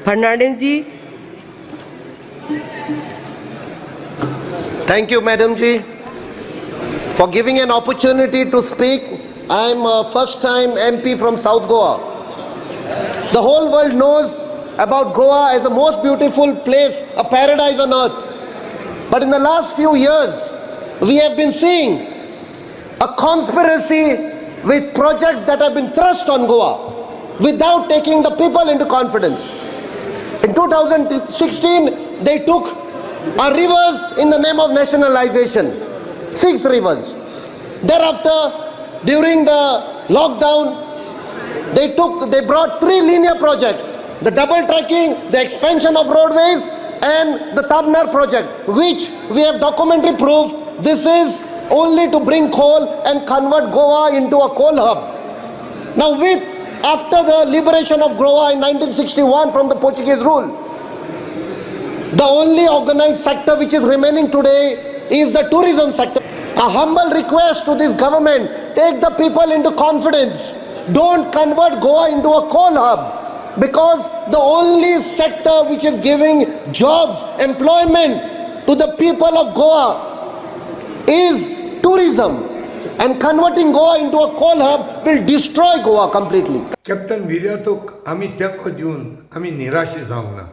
Fernandes ji. Thank you, Madam Ji, for giving an opportunity to speak. I am a first-time MP from South Goa. The whole world knows about Goa as the most beautiful place, a paradise on earth. But in the last few years, we have been seeing a conspiracy with projects that have been thrust on Goa without taking the people into confidence. In 2016, they took our rivers in the name of nationalization, 6 rivers. Thereafter, during the lockdown, they brought 3 linear projects: the double tracking, the expansion of roadways, and the Tabnar project, which we have documentary proof. This is only to bring coal and convert Goa into a coal hub. Now, after the liberation of Goa in 1961 from the Portuguese rule, the only organized sector which is remaining today is the tourism sector. A humble request to this government: take the people into confidence. Don't convert Goa into a coal hub, because the only sector which is giving jobs, employment to the people of Goa is tourism. And converting Goa into a coal hub will destroy Goa completely. Captain विरातोक आमी तेंको दिवन आमी निराशी जावंक ना.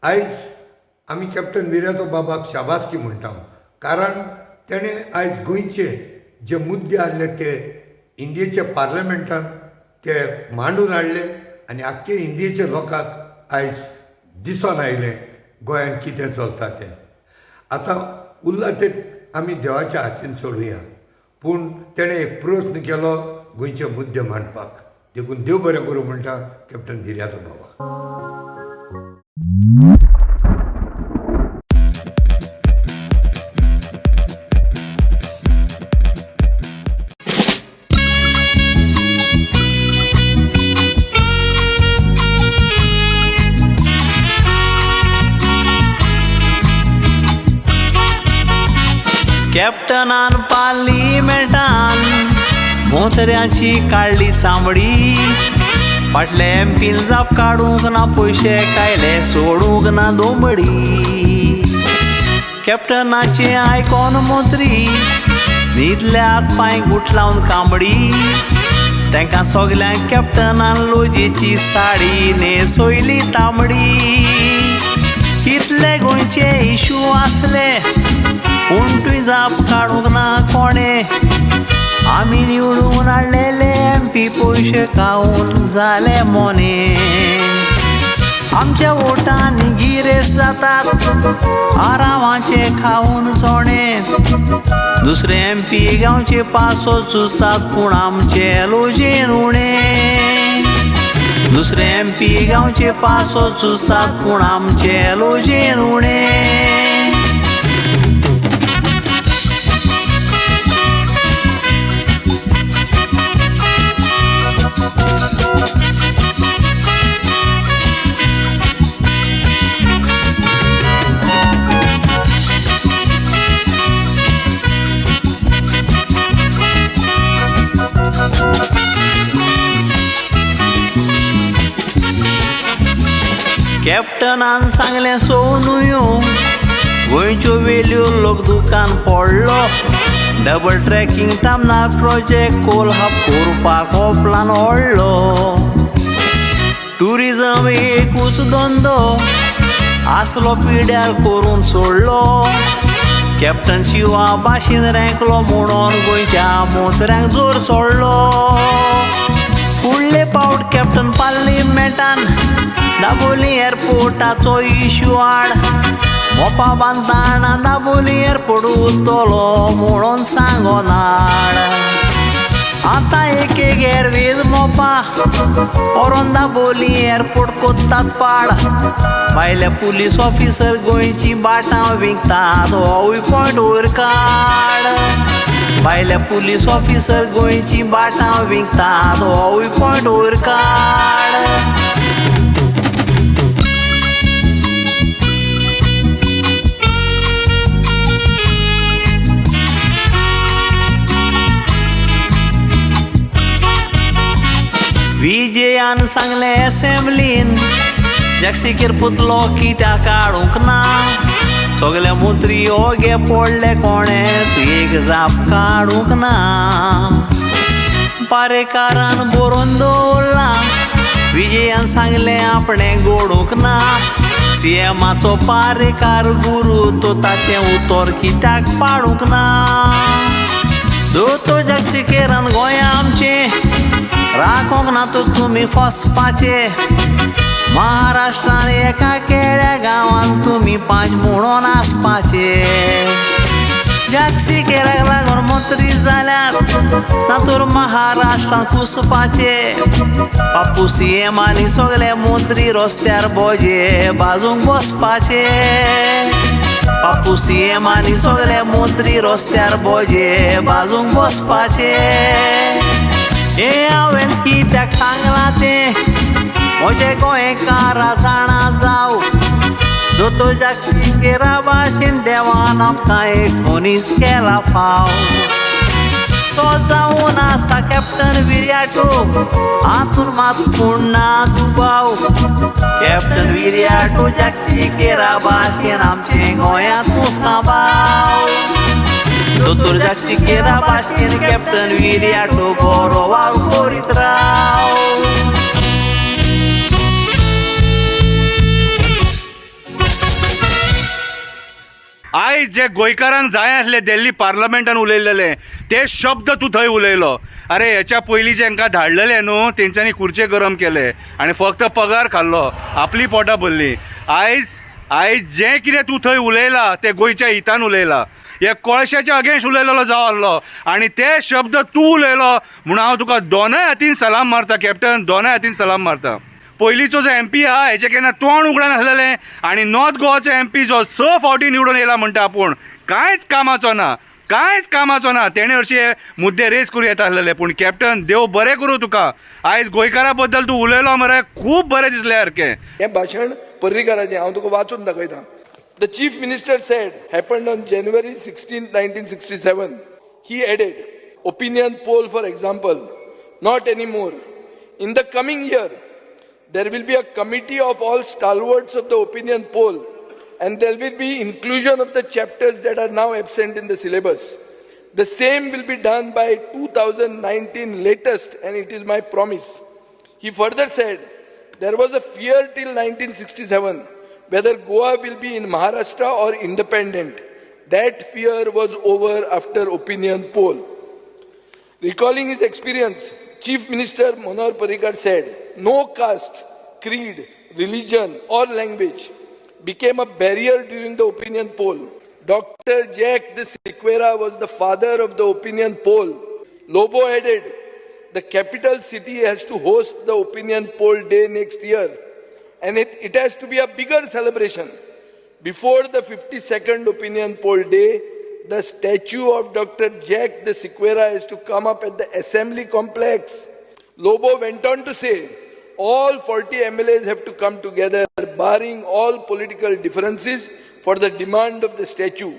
आयज आमी captain विरातो बाबाक शाबासकी म्हणटा, कारण तेणें आयज गोंयचे जे मुद्दे आसले ते इंडियेच्या पार्लमेंटान ते मांडून हाडले आनी आख्खे इंडियेच्या लोकांक आयज दिसून आयलें गोंयांत कितें चलता तें. आतां उरला तें आमी देवाच्या हातीन सोडुया, पूण तेणें एक प्रयत्न केलो गोंयचे मुद्दे मांडपाक. देखून देव बरें करूं म्हणटा कॅप्टन विरातो बाबा. कॅप्टनान पार्लिमेंटान मोतऱ्याची काडली चांबडी. फाटले एमपीन जाप काडूंक ना, पयशे कायले सोडूंक ना दोंबडी. कॅप्टनाचे आयकॉन मोत्री न्हिदले हात पांय गुठ लावन कांबडी. तांकां सगल्यांक कॅप्टनान लोजेची साडी न्हेसोयली तांबडी. इतले गोंयचे इशू आसले पूण तुवें जाप काडूंक ना कोणे. आमी निवडून हाडलेले एमपी पयशे खावून जाले मोने. आमच्या वोटांनी गिरेस जातात आरामाचे खावून चोणे. दुसरे एमपी गांवचे पासो चुसतात पूण आमचे लोजेन उणे. दुसरे एमपी गांवचे पासो चुसतात पूण आमचे लोजेन उणे. कॅप्टनान सांगलें सोनुयो गोंयच्यो वेल्यो लोक दुकान पडलो. डबल ट्रॅकिंग तामना प्रोजेक्ट कोल हब करपाक हो प्लान व्हडलो. टुरिजम एकूच धंदो आसलो पिड्यार करून सोडलो. कॅप्टन शिवा भाशेन रँकलो म्हणून गोंयच्या मोतऱ्यांक जोर सोडलो. फुडले फावट कॅप्टन पार्लिमेंटान दाबोली एअरपोर्टाचो इश्यू हाड. मोपा बांदतना दाबोली एअरपोर्ट उरतलो म्हणून सांगोन हाड. आतां एक एअरवेज मोपा व्हरोन दाबोली एअरपोर्ट कोत्तात पाड. भायले पुलीस ऑफिसर गोंयची बाटां विकतात होवूय पॉयंट वयर काड. भायले पुलीस ऑफिसर गोंयची बाटां विकतात होवूय पॉयंट वयर काड. विजयान सांगले असेंब्लीन जॅक्सिकेर पुतलो कित्याक काडूंक ना सगळे मंत्री ओगे पडले कोणेच एक जाप काडूंक ना पारेकारान बरोवन दवरला विजयान सांगले आपणें गोडूंक ना सीएमाचो पारेकार गुरू तो ताचें उतर कित्याक पाडूंक ना दोतोर जॅक्सिकेरान गोंया आमचें राखोंक ना तो तुमी फसपाचे महाराष्ट्रान एका केड्या गांवांत तुमी 5 म्हणून आसपाचे जॅक्सिकेराक लागून मंत्री जाल्यार तातूंत महाराष्ट्रान कुसपाचे बापू सीएमांनी सगळे मंत्री रस्त्यार बोजे बाजूंक बसपाचे बापू सीएमांनी सगळे मंत्री रस्त्यार बोजे बाजूंक बसपाचे हे हांवें कित्याक सांगलां तें म्हजे गोंयकारा जाणा जाव दोतोर जॅक्सिकेरा भाशेन देवान आमकां एक मनीस केला फाव तो जावन आसा कॅप्टन विर्याटो हातून मात पूण ना दुबाव कॅप्टन विर्याटो जॅक्सिकेरा भाशेन आमचें गोंयांत सांबाव दोतोर जॅक्सिकेरा भाशेन कॅप्टन विर्याटो बरो वावर करीत राव आयज जे गोंयकारांक जाय आसले दिल्ली पार्लमेंटान उलयलेले ते शब्द तूं थंय उलयलो अरे हेच्या पयलीं जेंकां धाडलेले न्हू तेंच्यांनी खुर्चे गरम केले आनी फक्त पगार खाल्लो आपली पोटां भरली आयज जें कितें तूं थंय उलयला तें गोंयच्या हितान उलयला हे कोळशाच्या अगेन्स्ट उलयलेलो जाव आसलो आनी ते शब्द तूं उलयलो म्हणून हांव तुका दोनूय हातीन सलाम मारता कॅप्टन दोनूय हातीन सलाम मारता पयलींचो जो MP आहा हेचें केन्ना तोंड उगडान आसलेलें आनी नॉर्थ गोवाचो MP जो 6 फावटी निवडून येयला म्हणटा आपूण कांयच कामाचो ना तेणे हरशीं मुद्दे रेस करूं येता आसलेले पूण कॅप्टन देव बरें करूं तुका आयज गोंयकारा बद्दल तूं उलयलो मरे खूब बरें दिसलें सारकें हें भाशण पर्रीकाराचें हांव तुका वाचून दाखयतां The Chief Minister said happened on January 16, 1967. He added, opinion poll for example, not anymore. In the coming year, there will be a committee of all stalwarts of the opinion poll and there will be inclusion of the chapters that are now absent in the syllabus. The same will be done by 2019 latest and it is my promise. He further said, there was a fear till 1967 whether Goa will be in Maharashtra or independent. That fear was over after opinion poll. Recalling his experience, Chief Minister Manohar Parrikar said, no caste, creed, religion or language became a barrier during the opinion poll. Dr. Jack de Sequeira was the father of the opinion poll. Lobo added, the capital city has to host the opinion poll day next year. And it has to be a bigger celebration. Before the 52nd opinion poll day, the statue of Dr. Jack de Sequeira is to come up at the assembly complex. Lobo went on to say, all 40 MLAs have to come together, barring all political differences, for the demand of the statue.